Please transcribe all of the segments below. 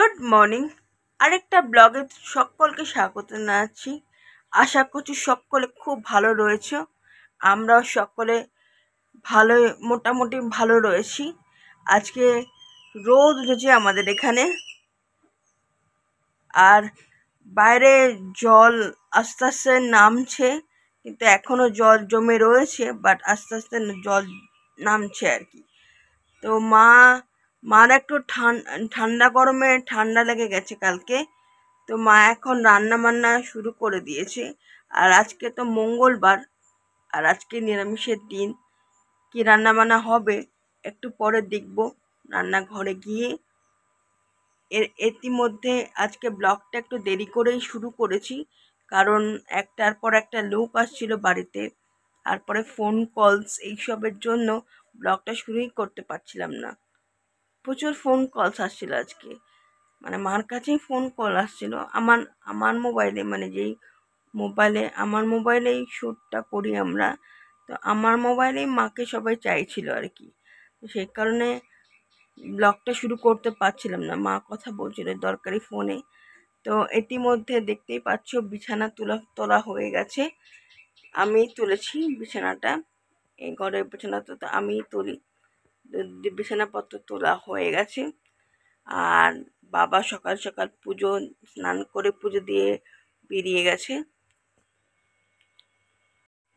Good morning. আরেকটা ব্লগে সকলকে স্বাগত জানাচ্ছি। আশা করছি সকলে খুব ভালো রয়েছে। আমরাও সকলে ভালো, মোটামুটি ভালো রয়েছি। আজকে রোদ উঠেছে আমাদের এখানে, আর বাইরে জল আস্তে আস্তে নামছে, কিন্তু এখনো জল জমে রয়েছে, বাট আস্তে আস্তে জল নামছে আর কি। তো মার একটু ঠান্ডা গরমে ঠান্ডা লেগে গেছে কালকে। তো মা এখন রান্না বান্না শুরু করে দিয়েছে। আর আজকে তো মঙ্গলবার, আর আজকে নিরামিষের দিন। কি রান্না বান্না হবে একটু পরে দেখব রান্নাঘরে গিয়ে। ইতিমধ্যে আজকে ব্লগটা একটু দেরি করেই শুরু করেছি, কারণ একটার পর একটা লোক আসছিল বাড়িতে, তারপরে ফোন কলস এইসবের জন্য ব্লগটা শুরুই করতে পারছিলাম না। প্রচুর ফোন কলস আসছিল আজকে, মানে মার কাছেই ফোন কল আসছিল আমার আমার মোবাইলে, মানে যেই মোবাইলে আমার মোবাইলেই শ্যুটটা করি আমরা। তো আমার মোবাইলেই মাকে সবাই চাইছিল আর কি। তো সেই কারণে ব্লগটা শুরু করতে পারছিলাম না, মা কথা বলছিল দরকারি ফোনে। তো ইতিমধ্যে দেখতেই পাচ্ছ বিছানা তোলা হয়ে গেছে। আমি তুলেছি বিছানাটা, এই ঘরের বিছানাটা তো আমিই তুলি। বিছানাপত্র তোলা হয়ে গেছে। আর বাবা সকাল সকাল স্নান করে পুজো দিয়ে বেরিয়ে গেছে।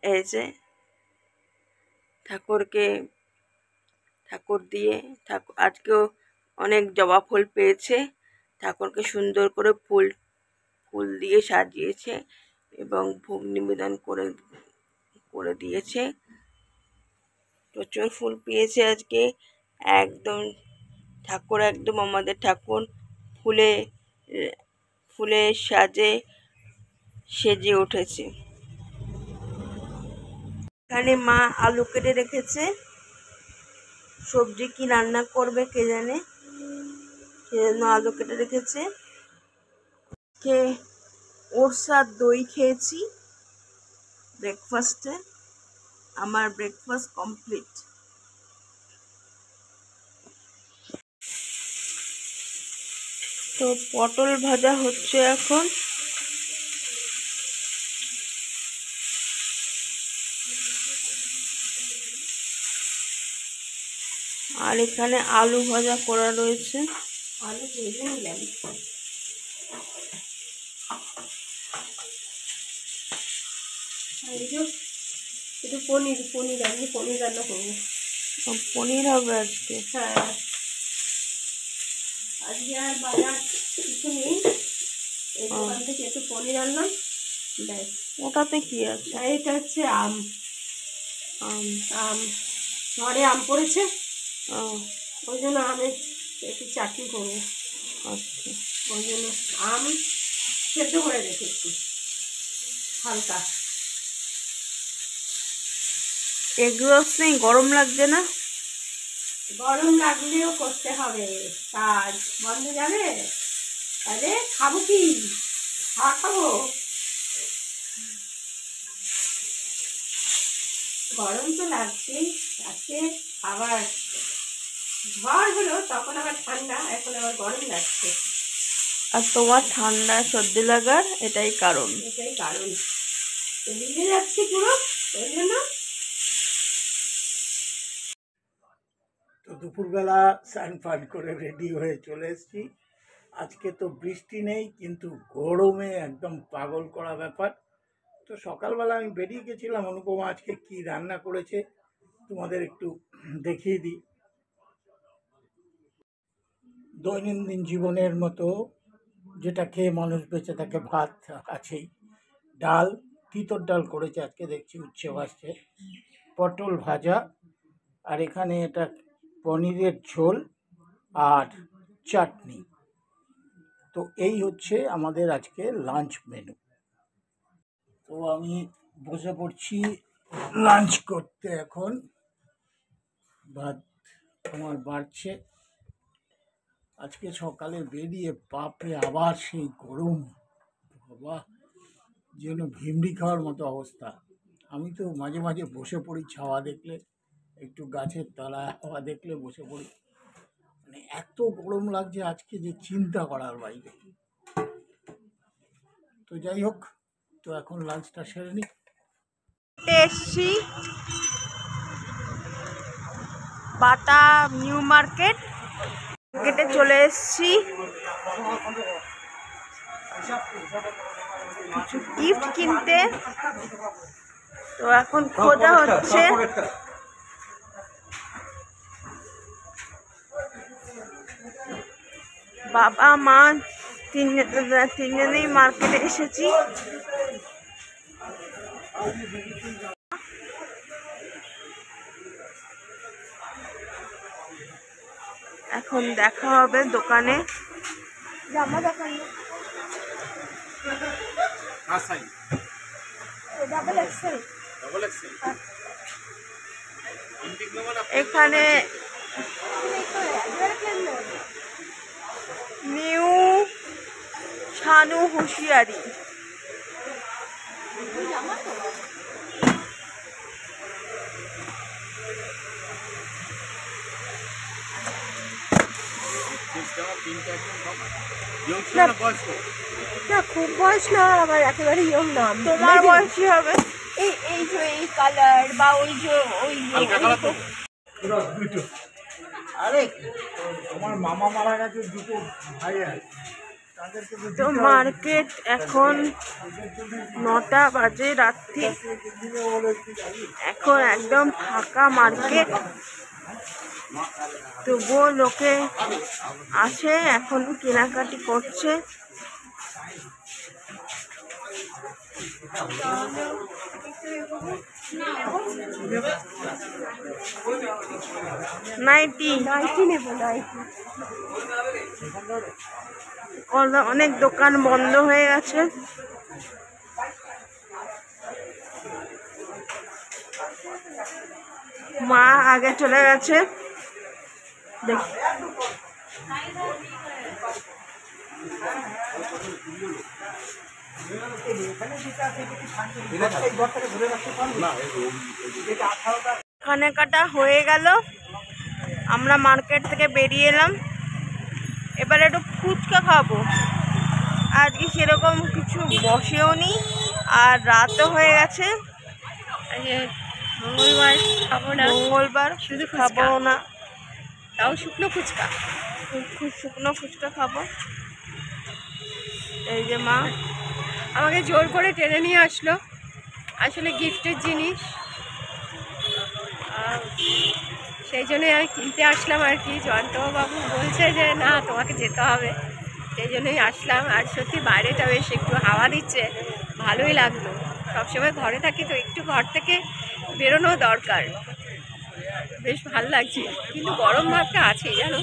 এই যে ঠাকুর দিয়ে আজকেও অনেক জবা ফুল পেয়েছে। ঠাকুরকে সুন্দর করে ফুল দিয়ে সাজিয়েছে এবং ভোগ নিবেদন করে দিয়েছে। প্রচুর ফুল পেয়েছে আজকে। একদম ঠাকুর, একদম আমাদের ঠাকুর ফুলে সেজে উঠেছে। এখানে মা আলু কেটে রেখেছে, সবজি কি রান্না করবে কে জানে, সেজন্য আলু কেটে রেখেছে। ওটস আর দই খেয়েছি ব্রেকফাস্টে। আমার ব্রেকফাস্ট কমপ্লিট। তো পটল ভাজা হচ্ছে এখন। আর এখানে আলু ভাজা করা রয়েছে। আলু ভেজে নিলাম। একটু পনির আমি পনির রান্না করবো। পনির হবে আজকে? হ্যাঁ, আজকে আর বাজার কিছু নেই, ওখান থেকে একটু পনির আনলাম। ব্যাস। ওটাতে কি আছে? এটা হচ্ছে আম ঘরে আম পড়েছে, ওই জন্য আমের একটু চাটনি করবো। আচ্ছা, ওই জন্য আম সেদ্ধ করে রেখেছি হালকা। এগরোল নেই? গরম লাগছে না? গরম লাগলেও করতে হবে কাজ, বন্ধ যাবে? আরে খাবো কি, খাবো। গরম তো লাগছেই, আজকে আবার ঝড় হলো তখন আবার ঠান্ডা, এখন আবার গরম লাগছে। আর তোমার ঠান্ডা সর্দি লাগার এটাই কারণ। ভিজে যাচ্ছি পুরো, ওই জন্য। তো দুপুরবেলা স্নান ফান করে রেডি হয়ে চলে এসেছি। আজকে তো বৃষ্টি নেই, কিন্তু গরমে একদম পাগল করা ব্যাপার। তো সকালবেলা আমি বেরিয়ে গেছিলাম, অনুপমা আজকে কি রান্না করেছে তোমাদের একটু দেখিয়ে দিই। দৈনন্দিন জীবনের মতো যেটা খেয়ে মানুষ বেঁচে থাকে, ভাত আছেই, ডাল, তিতর ডাল করেছে আজকে, দেখছি উচ্ছে ভাসছে, পটল ভাজা, আর এখানে এটা পনিরের ঝোল আর চাটনি। তো এই হচ্ছে আমাদের আজকে লাঞ্চ মেনু। তো আমি বসে পড়ছি লাঞ্চ করতে। এখন ভাত আমার বাড়ছে। আজকে সকালে বেরিয়ে বাপরে আবার সেই গরম, বাবা যেন ভিমড়ি খাওয়ার মতো অবস্থা। আমি তো মাঝে মাঝে বসে পড়ি ছাওয়া দেখলে, একটু গাছের তলায় হাওয়া দেখলে বসে পড়ি, মানে এত গরম লাগছে আজকে যে চিন্তা করার বাইরে। তো যাই হোক, তো এখন লাঞ্চটা সেরে নিই। এসছি বাটা নিউ মার্কেটে চলে এসছি কিছু গিফট কিনতে। তো এখন খোঁজা হচ্ছে, বাবা মা তিনজনেই মার্কেটে এসেছি। এখন দেখা হবে দোকানে। জামা দোকানে এখানে নিউ শানু হুঁশিয়ারি। না খুব বয়স না, আবার একেবারে ইয়ং না। তোমার বয়সী হবে। এই যে এই কালার বা ওই যে আরে আমার মামা মারা গেছে, দুটো ভাই আছে, তাদেরকে তো মার্কেট এখন 9টা বাজে রাত্রি, এখন একদম ফাঁকা মার্কেট। তবুও লোকে আসে, এখন কেনাকাটি করছে। নাইটি নেবো নাইটি। অনেক দোকান বন্ধ হয়ে গেছে। মা আগে চলে গেছে। দেখ কেনাকাটা হয়ে গেল, আমরা মার্কেট থেকে বেরিয়ে এলাম। এবার একটু ফুচকা খাবো। আজকে সেরকম কিছু বসেও নি, আর রাতও হয়ে গেছে। মঙ্গলবার খাবো না, মঙ্গলবার শুধু খাবো না, তাও শুকনো ফুচকা। শুকনো ফুচকা খাবো। এই যে মা আমাকে জোর করে টেনে নিয়ে আসলো, আসলে গিফটের জিনিস, সেই জন্যই আমি কিনতে আসলাম আর কি। জয়ন্তবাবু বলছে যে না তোমাকে যেতে হবে, সেই জন্যই আসলাম। আর সত্যি বাইরেটা বেশ একটু হাওয়া দিচ্ছে, ভালোই লাগলো। সবসময় ঘরে থাকি তো, একটু ঘর থেকে বেরোনো দরকার, বেশ ভালো লাগছে। কিন্তু গরম ভাবটা আছেই জানো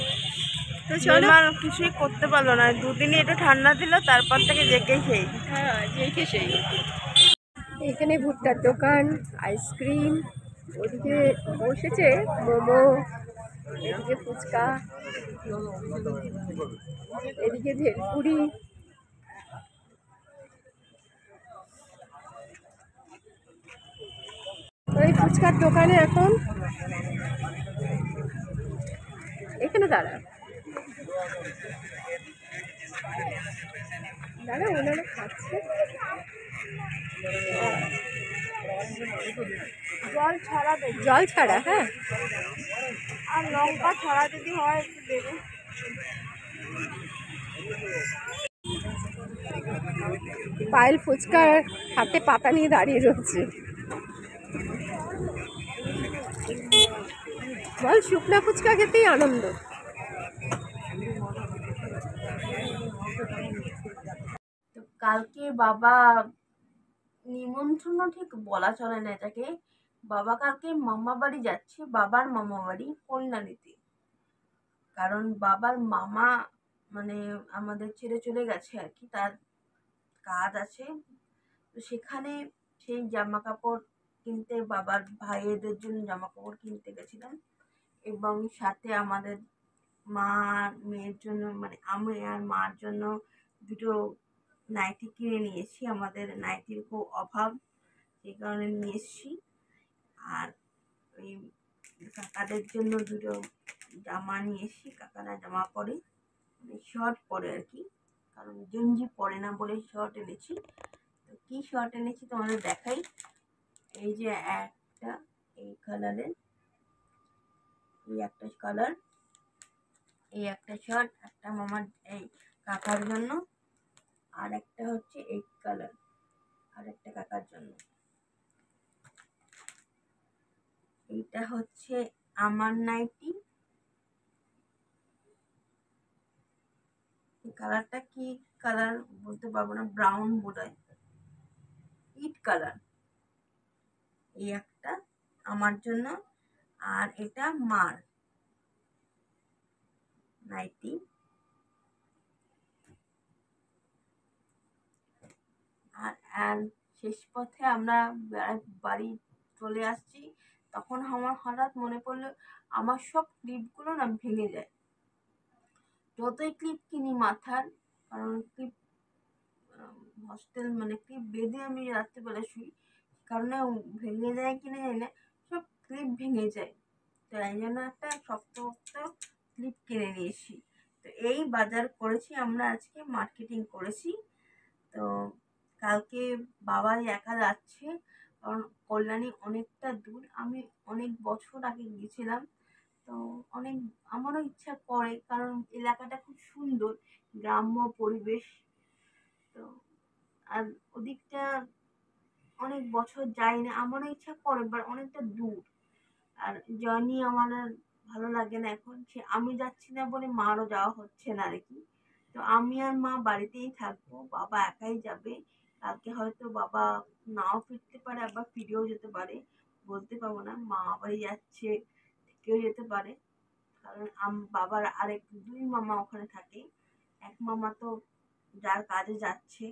তো। চলো, কিছুই করতে পারলো না, দুদিনই একটু ঠান্ডা দিল, তারপর থেকে জেগে খেয়ে। হ্যাঁ যেইকে সেই। এখানে ভুট্টার দোকান, আইসক্রিম, ওদিকে বসেছে মোমো, এদিকে ফুচকা, এদিকে ভেলপুরি। ওই ফুচকার দোকানে এখন এখানে দাঁড়া দাঁড়া, ওনারা খাচ্ছে। জল ছাড়া দেবে, জল ছাড়া, হ্যাঁ। আর লঙ্কা ছাড়া যদি হয় একটু দেবে। পায়েল ফুচকার হাতে পাতা নিয়ে দাঁড়িয়ে রয়েছে। বল, শুকনা ফুচকা খেতেই আনন্দ। তো কালকে বাবা নিমন্ত্রণ ঠিক বলা চলে না এটাকে, বাবা কালকে মামা বাড়ি যাচ্ছে, বাবার মামা বাড়ি কল্যাণীতে। কারণ বাবার মামা মানে আমাদের ছেড়ে চলে গেছে আর কি, তার কাজ আছে। তো সেখানে সেই জামা কাপড় কিনতে, বাবার ভাইয়েদের জন্য জামা কাপড় কিনতে গেছিলাম, এবং সাথে আমাদের মা মেয়ের জন্য, মানে আমি আর মার জন্য দুটো নাইটি কিনে নিয়েছি। আমাদের নাইটির খুব অভাব, সেই কারণে নিয়ে এসেছি। আর ওই কাকাদের জন্য দুটো জামা নিয়ে এসেছি, কাকারা জামা পরে, মানে শর্ট পরে আর কি, কারণ গেঞ্জি পরে না বলে শর্ট এনেছি। তো কী শর্ট এনেছি তোমাদের দেখাই। এই যে একটা এই কালারের, এই একটা কালার, এই একটা শার্ট, একটা মামার এই কাকার জন্য, আর একটা হচ্ছে এই কালার, আর একটা কাকার জন্য। এইটা হচ্ছে আমার নাইটি। এই কালারটা কি কালার বলতে পারবো না, ব্রাউন বোধহয়, ইট কালার। এই একটা আমার জন্য, আর এটা মার নাইটি। আর আর শেষ পথে আমরা বাড়ি চলে আসছি, তখন আমার হঠাৎ মনে পড়লো আমার সব ক্লিপগুলো না ভেঙে যায়। যতই ক্লিপ কিনি মাথার, কারণ ক্লিপ হস্টেল মানে ক্লিপ বেঁধে আমি রাত্রিবেলা শুই, কারণে ভেঙে যায় কিনা জানি না, সব ক্লিপ ভেঙে যায়। তো এই জন্য একটা শক্ত শক্ত ক্লিপ কিনে নিয়েছি। তো এই বাজার করেছি আমরা, আজকে মার্কেটিং করেছি। তো কালকে বাবাই একা যাচ্ছে, কারণ কল্যাণী অনেকটা দূর, আমি অনেক বছর আগে গিয়েছিলাম। তো অনেক আমারও ইচ্ছা করে, কারণ এলাকাটা খুব সুন্দর, গ্রাম্য পরিবেশ। তো আর ওদিকটা অনেক বছর যাই না, আমারও ইচ্ছা করে, বাট অনেকটা দূর, আর জার্নি আমার আর ভালো লাগে না এখন। সে আমি যাচ্ছি না বলে মারও যাওয়া হচ্ছে না আর কি। তো আমি আর মা বাড়িতেই থাকবো, বাবা একাই যাবে। কালকে হয়তো বাবা নাও ফিরতে পারে, আবার ফিরেও যেতে পারে, বলতে পারবো না। মা বাড়ি যাচ্ছে, কেউ যেতে পারে, কারণ বাবার আরেক দুই মামা ওখানে থাকে। এক মামা তো যার কাজে যাচ্ছে,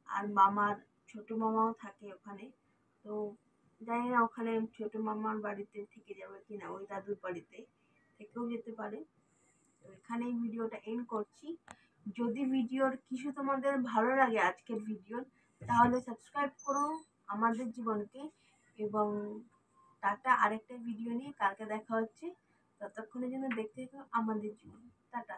আর মামার ছোট মামাও থাকে ওখানে। তো জানি না ওখানে ছোট মামার বাড়িতে থেকে যাবে কিনা, ওই দাদুর বাড়িতে থেকেও যেতে পারে। তো এখানেই ভিডিওটা এন্ড করছি। যদি ভিডিওর কিছু তোমাদের ভালো লাগে আজকের ভিডিওর, তাহলে সাবস্ক্রাইব করো আমাদের জীবনকে, এবং টাটা। আরেকটা ভিডিও নিয়ে কালকে দেখা হচ্ছে, ততক্ষণের জন্য দেখতে থাকো আমাদের জীবন। টাটা।